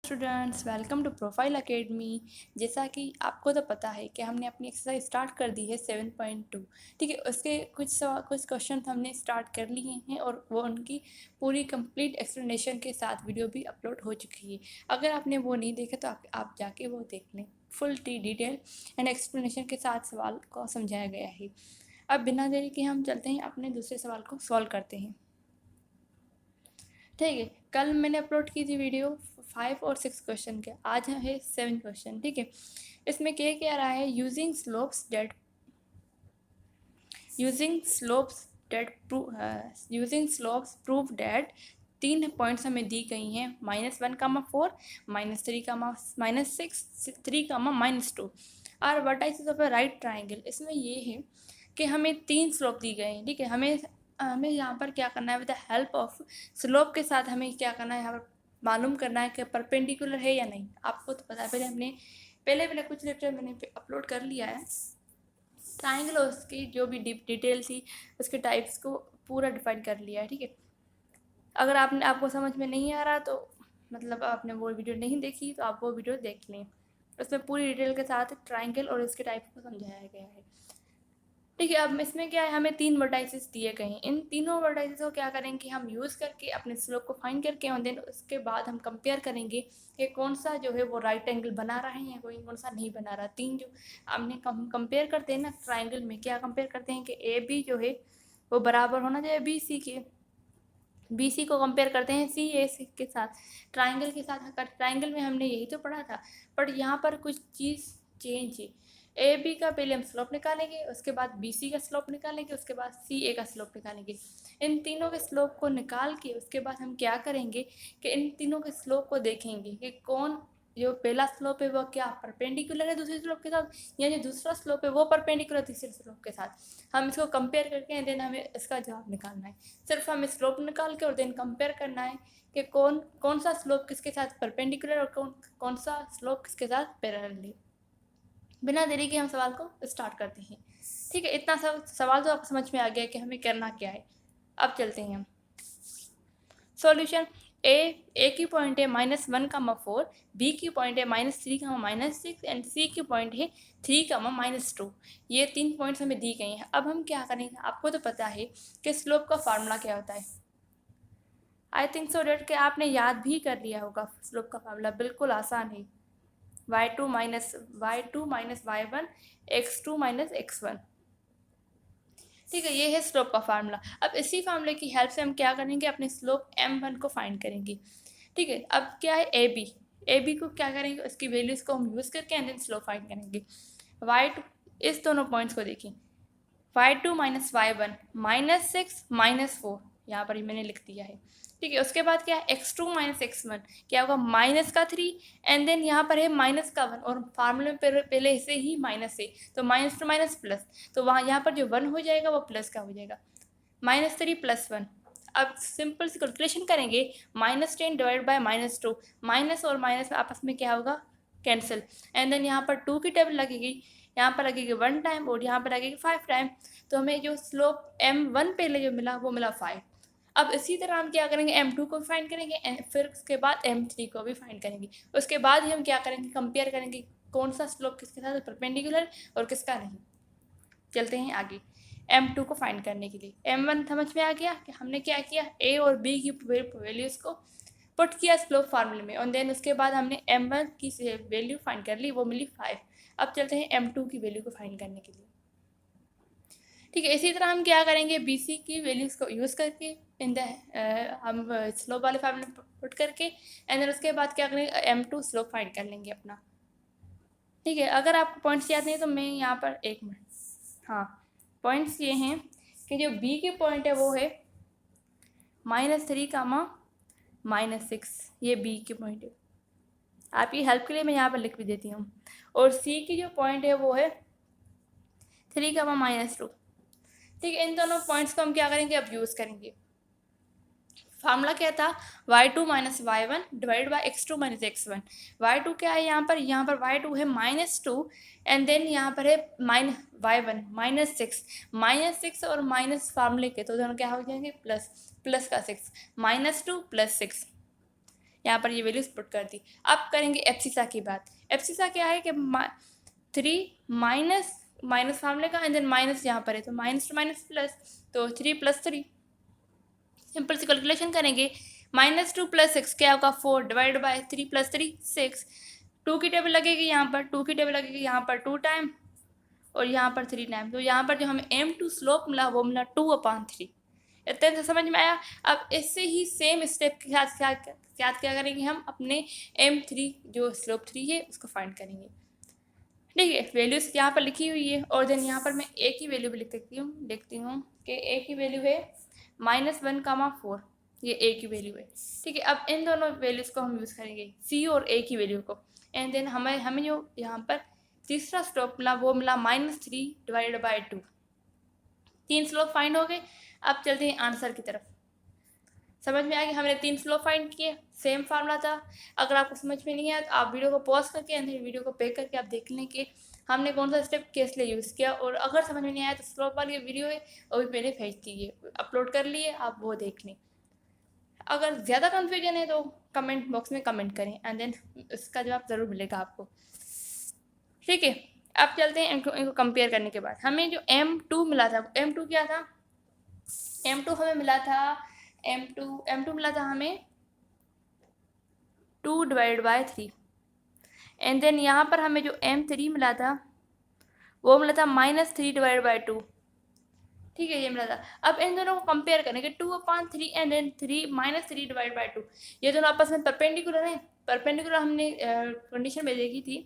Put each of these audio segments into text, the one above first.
Students, welcome to profile academy. जैसा कि आपको तो पता है कि हमने अपनी एक्सरसाइज स्टार्ट कर दी है 7.2। ठीक है, उसके कुछ क्वेश्चन हमने स्टार्ट कर लिए हैं और वो उनकी पूरी कंप्लीट एक्सप्लेनेशन के साथ वीडियो भी अपलोड हो चुकी है। अगर आपने वो नहीं देखा तो आप जाके वो देख लें। फुल डिटेल एंड एक्सप्लेनेशन के साथ सवाल को समझाया गया है। अब बिना देरी के हम चलते हैं अपने दूसरे सवाल को सॉल्व करते हैं। ठीक है, कल मैंने अपलोड की थी वीडियो 5 और 6 क्वेश्चन के, आज है 7 क्वेश्चन। ठीक है, इसमें क्या रहा है, using slopes that prove that 3 points हमें दी गई हैं, -1, 4, -3, -6, 3, -2 are vertices of a right triangle. इसमें ये है कि हमें 3 स्लोप दी गए हैं। ठीक है, हमें यहाँ पर क्या करना है, with the help of slope के साथ हमें क्या करना है, यहाँ पर मालूम करना है कि परपेंडिकुलर है या नहीं। आपको तो पता है, पहले कुछ लेक्चर मैंने अपलोड कर लिया है। ट्राइंगल और उसकी जो भी डिटेल थी, उसके टाइप्स को पूरा डिफाइन कर लिया है। ठीक है, अगर आपको समझ में नहीं आ रहा तो मतलब आपने वो वीडियो नहीं देखी तो आप वो वीडियो देख लें। उसमें पूरी डिटेल के साथ ट्राइंगल और इसके टाइप को समझाया गया है। ठीक है, अब इसमें क्या है, हमें 3 वर्टाइसेस दिए गए हैं। इन तीनों वर्टाइसेस को क्या करेंगे, हम यूज़ करके अपने स्लोप को फाइंड करके और देन उसके बाद हम कंपेयर करेंगे कि कौन सा जो है वो राइट एंगल बना रहा है या कौन सा नहीं बना रहा। 3 जो हमने कंपेयर करते हैं ना, ट्राइंगल में क्या कंपेयर करते हैं कि ए बी जो है वो बराबर होना चाहिए बी सी के। बी सी को कंपेयर करते हैं सी ए सी के साथ, ट्राइंगल के साथ। ट्राइंगल में हमने यही तो पढ़ा था, बट यहाँ पर कुछ चीज़ चेंज है। ए बी का पहले हम स्लोप निकालेंगे, उसके बाद बी सी का स्लोप निकालेंगे, उसके बाद सी ए का स्लोप निकालेंगे। इन तीनों के स्लोप को निकाल के उसके बाद हम क्या करेंगे कि इन तीनों के स्लोप को देखेंगे कि कौन जो पहला स्लोप है वो क्या परपेंडिकुलर है दूसरे स्लोप के साथ, या जो दूसरा स्लोप है वो परपेंडिकुलर तीसरे स्लोप के साथ। हम इसको कंपेयर करके देन हमें इसका जवाब निकालना है। सिर्फ हमें स्लोप निकाल के और देन कंपेयर करना है कि कौन कौन सा स्लोप किसके साथ परपेंडिकुलर और कौन सा स्लोप किसके साथ पैरेलल है। बिना देरी के हम सवाल को स्टार्ट करते हैं। ठीक है, इतना सवाल तो आपको समझ में आ गया कि हमें करना क्या है। अब चलते हैं हम सॉल्यूशन। ए की पॉइंट है -1, 4, बी की पॉइंट है -3, -6 एंड सी की पॉइंट है 3, -2। ये 3 पॉइंट्स हमें दी गई हैं। अब हम क्या करेंगे, आपको तो पता है कि स्लोप का फार्मूला क्या होता है। आई थिंक सो डेट कि आपने याद भी कर लिया होगा। स्लोप का फार्मूला बिल्कुल आसान है, y2 minus y1 x2 minus x1। ठीक है, ये है स्लोप का फार्मूला। अब इसी फार्मूले की हेल्प से हम क्या करेंगे, अपने स्लोप m1 को फाइंड करेंगे। ठीक है, अब क्या है ए बी को क्या करेंगे, उसकी वैल्यूज को हम यूज़ करके एंड देन स्लोप फाइंड करेंगे। y2, इस दोनों पॉइंट्स को देखें, y2 माइनस y1 -6 -4, यहाँ पर ही मैंने लिख दिया है। ठीक है, उसके बाद क्या है x2 माइनस x1, क्या होगा -3 एंड देन यहाँ पर है -1 और फार्मूले में पहले से ही माइनस है तो माइनस टू माइनस प्लस, तो वहाँ यहाँ पर जो 1 हो जाएगा वो प्लस का हो जाएगा, -3 + 1। अब सिंपल सी कैलकुलेशन करेंगे, -10 डिवाइड बाय -2, माइनस और माइनस में आपस में क्या होगा, कैंसिल। एंड देन यहाँ पर 2 की टेबल लगेगी, यहाँ पर लगेगी 1 टाइम और यहाँ पर लगेगी 5 टाइम। तो हमें जो स्लोप m1 पहले जो मिला वो मिला 5। अब इसी तरह हम क्या करेंगे, m2 को भी फाइंड करेंगे एंड फिर उसके बाद m3 को भी फाइंड करेंगे। उसके बाद ही हम क्या करेंगे, कंपेयर करेंगे कौन सा स्लोप किसके साथ परपेंडिकुलर और किसका नहीं। चलते हैं आगे m2 को फाइंड करने के लिए। m1 समझ में आ गया कि हमने क्या किया, a और b की वैल्यूज़ को पुट किया स्लोप फार्मूले में और देन उसके बाद हमने m1 की वैल्यू फाइंड कर ली, वो मिली 5। अब चलते हैं m2 की वैल्यू को फाइंड करने के लिए। ठीक है, इसी तरह हम क्या करेंगे, bc की वैल्यूज़ को यूज़ करके इन द हम स्लोप वाले फार्मूले में पुट करके एंड देन उसके बाद क्या करेंगे, m2 स्लोप फाइंड कर लेंगे अपना। ठीक है, अगर आपको पॉइंट्स याद नहीं तो मैं यहाँ पर 1 मिनट, हाँ पॉइंट्स ये हैं कि जो b की पॉइंट है वो है -3, -6, ये b की पॉइंट है। आपकी हेल्प के लिए मैं यहाँ पर लिख भी देती हूँ। और c की जो पॉइंट है वो है 3, -2। ठीक है, इन दोनों पॉइंट्स को हम क्या करेंगे, अब यूज़ करेंगे। फार्मूला क्या था, y2 minus y1 divide by x2 minus x1। y2 क्या है यहाँ पर y2 है -2 एंड देन यहाँ पर है y1 -6 और माइनस फार्मूले के तो दोनों क्या हो जाएंगे, प्लस का 6, -2 + 6। यहाँ पर ये वैल्यूज पुट कर दी। अब करेंगे एब्सिसा की बात। एब्सिसा क्या है कि 3 माइनस फार्मूले का एंड देन माइनस यहाँ पर है, तो माइनस टू माइनस प्लस, तो 3 + 3। सिंपल सी कैलकुलेशन करेंगे, -2 + 6 क्या होगा 4 डिवाइड बाय 3 + 3 6। 2 की टेबल लगेगी यहाँ पर, 2 की टेबल लगेगी यहाँ पर 2 टाइम और यहाँ पर 3 टाइम। तो यहाँ पर जो हमें m2 स्लोप मिला वो मिला 2/3। इतने से समझ में आया। अब इससे ही सेम स्टेप के साथ क्या करेंगे, हम अपने m3 जो स्लोप 3 है उसको फाइंड करेंगे। ठीक है, वैल्यूज यहाँ पर लिखी हुई है और देन यहाँ पर मैं a की वैल्यू भी देखती हूँ कि a की वैल्यू है -1,4। ये a की वैल्यू है। ठीक है, अब इन दोनों वैल्यूज को हम यूज़ करेंगे, c और a की वैल्यू को, एंड देन हमें जो यहाँ पर तीसरा स्लोप मिला वो मिला -3 डिवाइड बाय 2। 3 स्लोप फाइंड हो गए। अब चलते हैं आंसर की तरफ। समझ में आ गया, हमने 3 स्लोप फाइंड किए, सेम फार्मूला था। अगर आपको समझ में नहीं आया तो आप वीडियो को पॉज करके एंड वीडियो को पे करके आप देख लें कि हमने कौन सा स्टेप किस लिए यूज़ किया। और अगर समझ में नहीं आया तो स्लोप वाली वीडियो है वो भी मैंने भेज दी है, अपलोड कर लिए, आप वो देख लें। अगर ज़्यादा कन्फ्यूजन है तो कमेंट बॉक्स में कमेंट करें एंड देन उसका जवाब ज़रूर मिलेगा आपको। ठीक है, अब चलते हैं इनको कंपेयर करने के बाद हमें जो m2 मिला था, m2 क्या था, m2 हमें मिला था, m2 मिला था हमें 2 डिवाइड बाय 3 एंड देन यहाँ पर हमें जो m3 मिला था वो मिला था -3 डिवाइड बाय 2। ठीक है, ये मिला था। अब इन दोनों को कंपेयर करेंगे, 2/3 एंड देन 3 डिवाइड बाय 2। ये दोनों आपस में परपेंडिकुलर हैं। परपेंडिकुलर हमने कंडीशन में देखी थी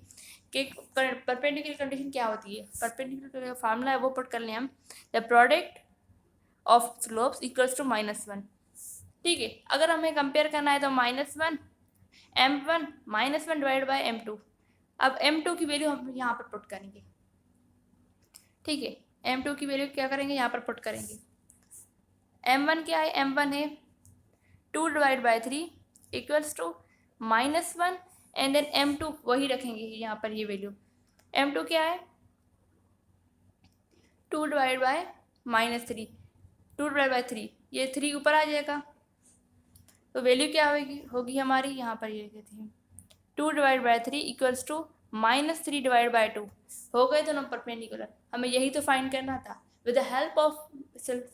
कि परपेंडिकुलर कंडीशन क्या होती है। परपेंडिकुलर का फार्मूला है वो पुट कर लें हम, the product of slopes equals to -1। ठीक है, अगर हमें कंपेयर करना है तो -1 m1 -1 डिवाइड बाय m2। अब m2 की वैल्यू हम यहाँ पर पुट करेंगे। ठीक है, m2 की वैल्यू क्या करेंगे, यहाँ पर पुट करेंगे। m1 क्या है, m1 है 2 divide by 3 equals to -1 and then m2 वही रखेंगे यहाँ पर, ये वैल्यू m2 क्या है 2 डिवाइड बाय -3, 2 डिवाइड बाय 3, ये 3 ऊपर आ जाएगा तो वैल्यू क्या होगी हमारी, यहाँ पर ये कहते हैं 2 divide by 3 equals to -3 divide by 2। हो गए दोनों परपेंडिकुलर। हमें यही तो फाइंड करना था with the help of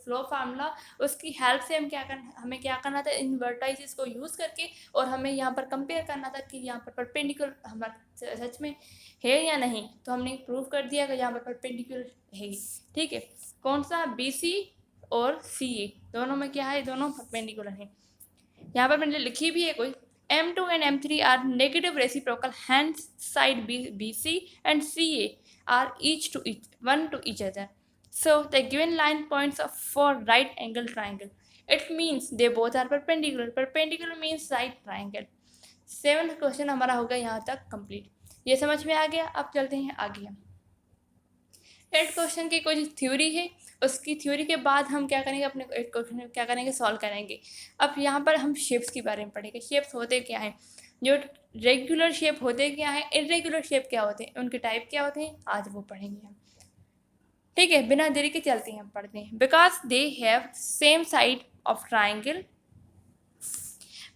flow formula. उसकी हेल्प से हमें क्या करना था, इन वर्टाइसेस को यूज़ करके, और हमें यहाँ पर कंपेयर करना था कि यहाँ पर परपेंडिकुलर हमारा सच में है या नहीं। तो हमने प्रूव कर दिया कि यहाँ पर परपेंडिकुलर है। ठीक है, कौन सा, BC और CA दोनों में क्या है, दोनों परपेंडिकुलर हैं। यहाँ पर मैंने लिखी भी है कोई, m2 and m3 are negative reciprocal, hence side BC and CA are one to each other. So the given line points for right angle triangle. It means they both are perpendicular. Perpendicular means right triangle. 7th question हमारा होगा यहाँ तक complete. ये समझ में आ गया। अब चलते हैं आगे। 8 क्वेश्चन की कोई थ्योरी है, उसकी थ्योरी के बाद हम क्या करेंगे, अपने 8 क्वेश्चन क्या करेंगे, सॉल्व करेंगे। अब यहाँ पर हम शेप्स के बारे में पढ़ेंगे। शेप्स होते क्या हैं, जो रेगुलर शेप होते क्या हैं, इरेगुलर शेप क्या होते हैं, उनके टाइप क्या होते हैं, आज वो पढ़ेंगे हम। ठीक है, बिना देरी के चलते हैं, हम पढ़ते हैं। Because they have same side of triangle,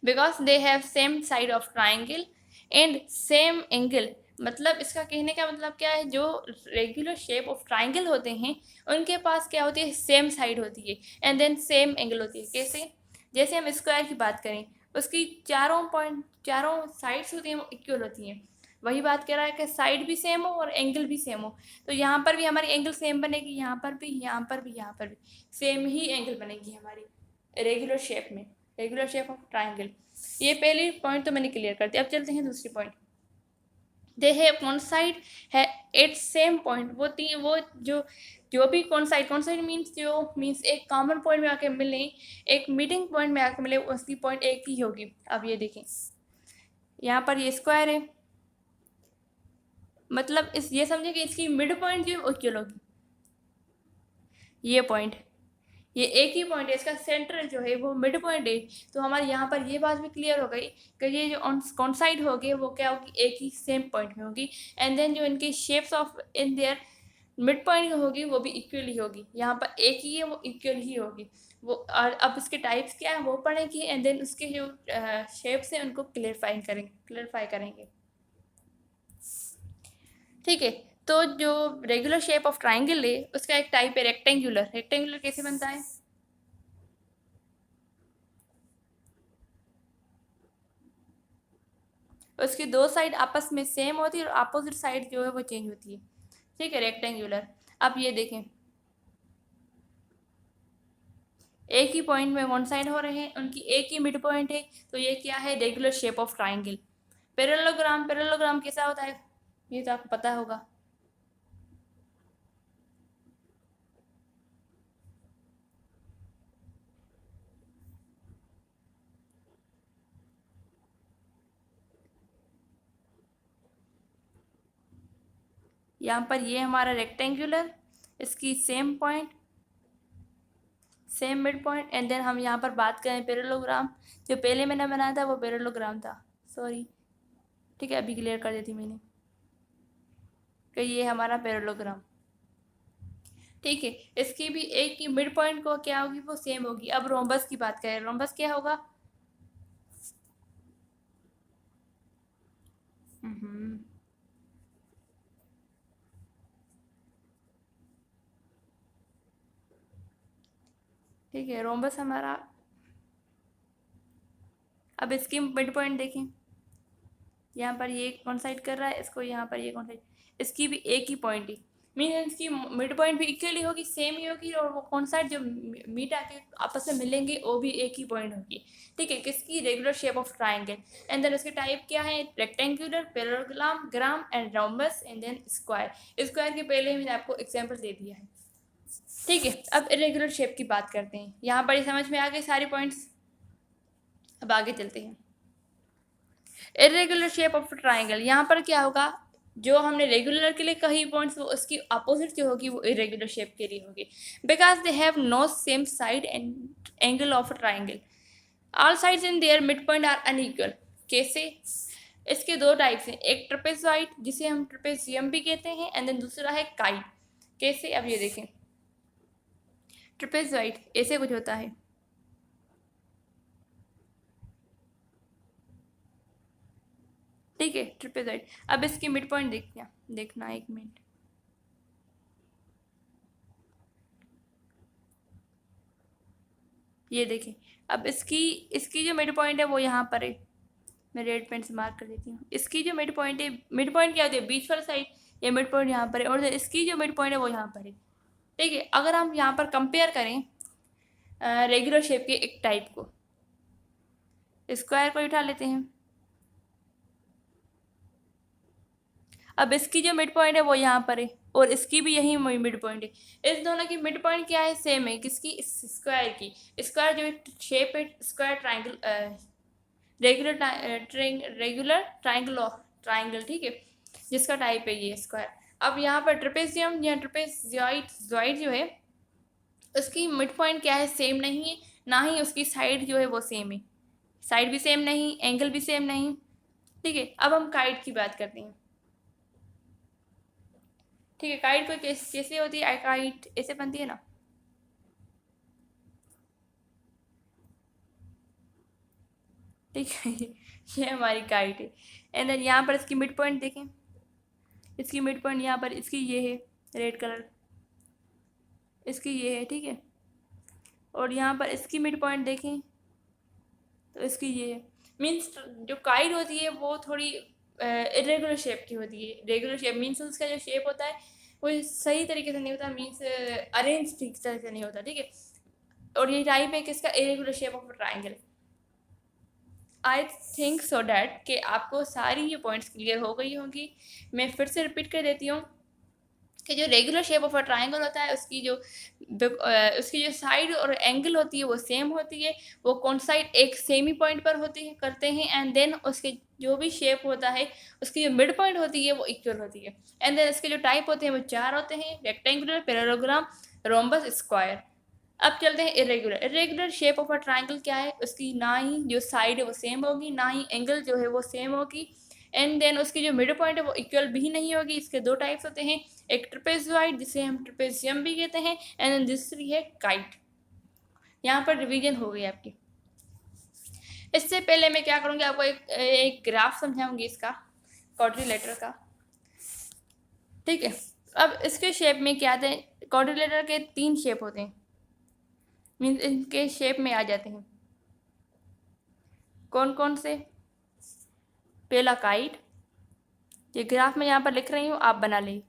because they have same side of triangle and same angle. मतलब इसका कहने का मतलब क्या है, जो रेगुलर शेप ऑफ ट्राइंगल होते हैं उनके पास क्या होती है, सेम साइड होती है एंड देन सेम एंगल होती है। कैसे, जैसे हम स्क्वायर की बात करें, उसकी चारों साइड्स होती हैं वो इक्वल होती हैं। वही बात कह रहा है कि साइड भी सेम हो और एंगल भी सेम हो। तो यहाँ पर भी हमारी एंगल सेम बनेगी, यहाँ पर भी, यहाँ पर भी, यहाँ पर भी सेम ही एंगल बनेगी हमारी रेगुलर शेप में, रेगुलर शेप ऑफ ट्राइंगल। ये पहली पॉइंट तो मैंने क्लियर कर दिया। अब चलते हैं दूसरी पॉइंट। दे हैव कॉन्साइड है एट सेम पॉइंट। वो जो भी कॉन्साइड मीन्स एक कॉमन पॉइंट में आके मिले, एक मीटिंग पॉइंट में आके मिले, उसकी पॉइंट एक ही होगी। अब ये देखें, यहाँ पर ये स्क्वायर है, मतलब ये समझे कि इसकी मिड पॉइंट जो है इक्वल होगी। ये पॉइंट, ये एक ही पॉइंट है, इसका सेंटर जो है वो मिड पॉइंट है। तो हमारे यहाँ पर ये बात भी क्लियर हो गई कि ये जो कॉन्साइड होगी वो क्या होगी, एक ही सेम पॉइंट में होगी। एंड देन जो इनकी shapes of in their mid point होगी वो भी इक्वल ही होगी। यहाँ पर एक ही है वो इक्वल ही होगी। वो, और अब इसके टाइप्स क्या है वो पढ़ेंगे, एंड देन उसके जो शेप्स हैं उनको क्लियरफाई करेंगे। ठीक है, तो जो रेगुलर शेप ऑफ ट्राइंगल है उसका एक टाइप है रेक्टेंगुलर। रेक्टेंगुलर कैसे बनता है? उसकी दो साइड आपस में सेम होती है और अपोजिट साइड जो है वो चेंज होती है। ठीक है, रेक्टेंगुलर। अब ये देखें, एक ही पॉइंट में वन साइड हो रहे हैं, उनकी एक ही मिड पॉइंट है, तो ये क्या है? Regular shape of triangle. Parallelogram, parallelogram कैसा होता है ये तो आपको पता होगा। यहाँ पर ये हमारा रेक्टेंगुलर, इसकी same point, same mid point, and then हम यहाँ पर बात करें पैरेललोग्राम। जो पहले मैंने बनाया था वो पैरेललोग्राम था, सॉरी। ठीक है, अभी क्लियर कर देती मैंने कि ये हमारा पैरेललोग्राम। ठीक है, इसकी भी एक की मिड पॉइंट को क्या होगी? वो सेम होगी। अब रोम्बस की बात करें, रोम्बस क्या होगा? हम्म, ठीक है, रोम्बस हमारा, अब इसकी मिड पॉइंट देखें, यहाँ पर ये कौन साइड कर रहा है इसको, यहाँ पर ये कौन साइड, इसकी भी एक ही पॉइंट है, मीन इसकी मिड पॉइंट भी इक्वली होगी, सेम ही होगी, और वो कौन साइड जो मीट आके आपस में मिलेंगे वो भी एक ही पॉइंट होगी। ठीक है, किसकी? Regular shape of triangle. And then उसके टाइप क्या है? Rectangular, parallelogram, gram and rhombus, and then square. Square के पहले ही मैंने आपको एग्जाम्पल दे दिया है। ठीक है, अब इरेगुलर शेप की बात करते हैं। यहाँ पर ही समझ में आ गए सारे पॉइंट्स। अब आगे चलते हैं। इरेगुलर शेप ऑफ ट्राइंगल, यहाँ पर क्या होगा? जो हमने रेगुलर के लिए कही पॉइंट्स, वो उसकी अपोजिट जो होगी वो इरेगुलर शेप के लिए होगी, because they have no same side and angle of triangle. All sides in their mid point are unequal. कैसे? इसके दो टाइप्स हैं, एक ट्रेपेजॉइड जिसे हम ट्रेपेजियम भी कहते हैं, एंड देन दूसरा है काइट। कैसे? अब ये देखें, ट्रेपेजॉइड ऐसे कुछ होता है। ठीक है, ट्रेपेजॉइड। अब इसकी मिड पॉइंट देखना एक मिनट। ये देखें, अब इसकी इसकी जो मिड पॉइंट है वो यहाँ पर है। मैं रेड पेन से मार्क कर देती हूँ। इसकी जो मिड पॉइंट है, मिड पॉइंट क्या होती है? बीच वाला साइड। ये मिड पॉइंट यहाँ पर है, और इसकी जो मिड पॉइंट है वो यहाँ पर है। ठीक है, अगर हम यहाँ पर कंपेयर करें रेगुलर शेप के एक टाइप को, स्क्वायर को उठा लेते हैं। अब इसकी जो मिड पॉइंट है वो यहाँ पर है, और इसकी भी यही मिड पॉइंट है। इस दोनों की मिड पॉइंट क्या है? सेम है। किसकी? स्क्वायर की। स्क्वायर जो शेप है, स्क्वायर ट्राइंगल, रेगुलर ट्राइंगल। ठीक है, जिसका टाइप है ये स्क्वायर। अब यहाँ पर ट्रेपेजियम या ट्रेपेजॉइड जो है, उसकी मिड पॉइंट क्या है? सेम नहीं है, ना ही उसकी साइड जो है वो सेम है। साइड भी सेम नहीं, एंगल भी सेम नहीं। ठीक है, अब हम काइट की बात करते हैं। ठीक है, काइट को कैसे होती है? काइट ऐसे बनती है ना। ठीक है, ये हमारी काइट है। एंड देन यहाँ पर इसकी मिड पॉइंट देखें, इसकी मिड पॉइंट यहाँ पर इसकी ये है, रेड कलर, इसकी ये है। ठीक है, और यहाँ पर इसकी मिड पॉइंट देखें तो इसकी ये है। मीन्स जो काइट होती है वो थोड़ी इरेगुलर शेप की होती है। रेगुलर शेप मीन्स उसका जो शेप होता है वो सही तरीके से नहीं होता, मीन्स अरेंज ठीक तरह से नहीं होता। ठीक है, और ये टाइप है किसका? Irregular shape of triangle. I think so that कि आपको सारी ये पॉइंट्स क्लियर हो गई होंगी। मैं फिर से रिपीट कर देती हूँ कि जो regular shape of a triangle होता है उसकी जो साइड और एंगल होती है वो सेम होती है। वो कौन साइड एक सेम ही पॉइंट पर होती है करते हैं, एंड देन उसके जो भी शेप होता है उसकी जो मिड पॉइंट होती है वो इक्वल होती है। एंड देन इसके जो टाइप होते हैं वो चार होते हैं, रेक्टेंगुलर, पैरेललोग्राम, रोम्बस, स्क्वायर। अब चलते हैं irregular. Irregular shape of a triangle क्या है? उसकी ना ही जो साइड है वो सेम होगी, ना ही एंगल जो है वो सेम होगी, एंड देन उसकी जो मिड पॉइंट है वो इक्वल भी नहीं होगी। इसके दो टाइप्स होते हैं, एक ट्रेपेजॉइड जिसे हम ट्रेपेजियम भी कहते हैं, एंड देन दूसरी है काइट। यहाँ पर रिवीजन हो गई आपकी। इससे पहले मैं क्या करूँगी, आपको एक ग्राफ समझाऊंगी इसका, क्वाड्रिलेटरल का। ठीक है, अब इसके शेप में क्या आते हैं, क्वाड्रिलेटरल के 3 शेप होते हैं, मीन्स इनके शेप में आ जाते हैं। कौन कौन से? पहला काइट, ये ग्राफ में यहाँ पर लिख रही हूँ, आप बना लें।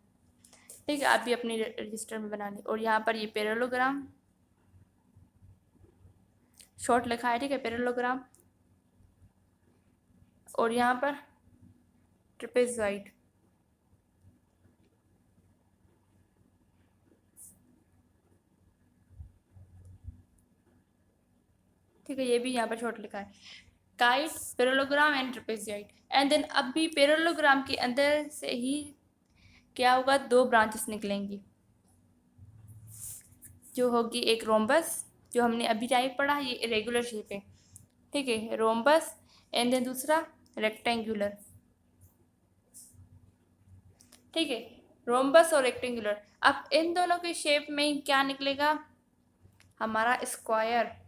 ठीक है, आप भी अपनी रजिस्टर में बना लें। और यहाँ पर ये पैरेललोग्राम शॉर्ट लिखा है, ठीक है, पैरेललोग्राम। और यहाँ पर ट्रेपेजॉइड। ठीक है, ये भी यहाँ पर शॉर्ट लिखा है, kite, parallelogram and trapezoid. And then अब भी पैरेललोग्राम के अंदर से ही क्या होगा, 2 ब्रांचेस निकलेंगी, जो होगी एक रोम्बस, जो हमने अभी टाइप पढ़ा, ये इरेगुलर शेप है। ठीक है, रोम्बस, एंड देन दूसरा रेक्टेंगुलर। ठीक है, रोम्बस और रेक्टेंगुलर। अब इन दोनों के शेप में क्या निकलेगा, हमारा स्क्वायर।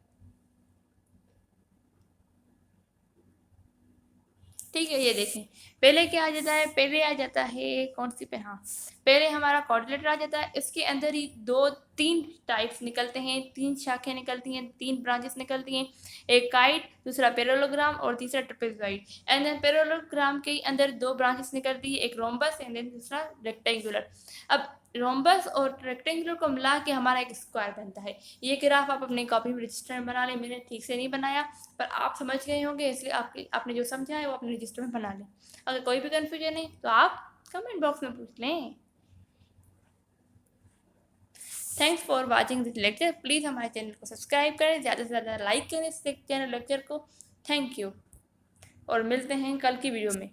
ठीक है, ये देखें, पहले क्या आ जाता है, पहले आ जाता है कौन सी पे, हाँ, पहले हमारा क्वाड्रिलेटर आ जाता है। इसके अंदर ही 2-3 टाइप्स निकलते हैं, 3 शाखें निकलती हैं, 3 ब्रांचेस निकलती हैं, एक काइट, दूसरा पैरेललोग्राम और तीसरा ट्रेपेजॉइड। एंड देन पैरेललोग्राम के अंदर 2 ब्रांचेस निकलती है, एक रोम्बस एंड देन दूसरा रेक्टेंगुलर। अब रोम्बस और रेक्टेंगुलर को मिला के हमारा एक स्क्वायर बनता है। ये ग्राफ आप अपनी कॉपी में रजिस्टर में बना लें, मैंने ठीक से नहीं बनाया, पर आप समझ गए होंगे, इसलिए आपने जो समझा है वो अपने रजिस्टर में बना लें। अगर कोई भी कन्फ्यूजन है तो आप कमेंट बॉक्स में पूछ लें। Thanks for watching this lecture. Please हमारे चैनल को सब्सक्राइब करें, ज़्यादा से ज़्यादा लाइक करें इस चैनल लेक्चर को। थैंक यू, और मिलते हैं कल की वीडियो में।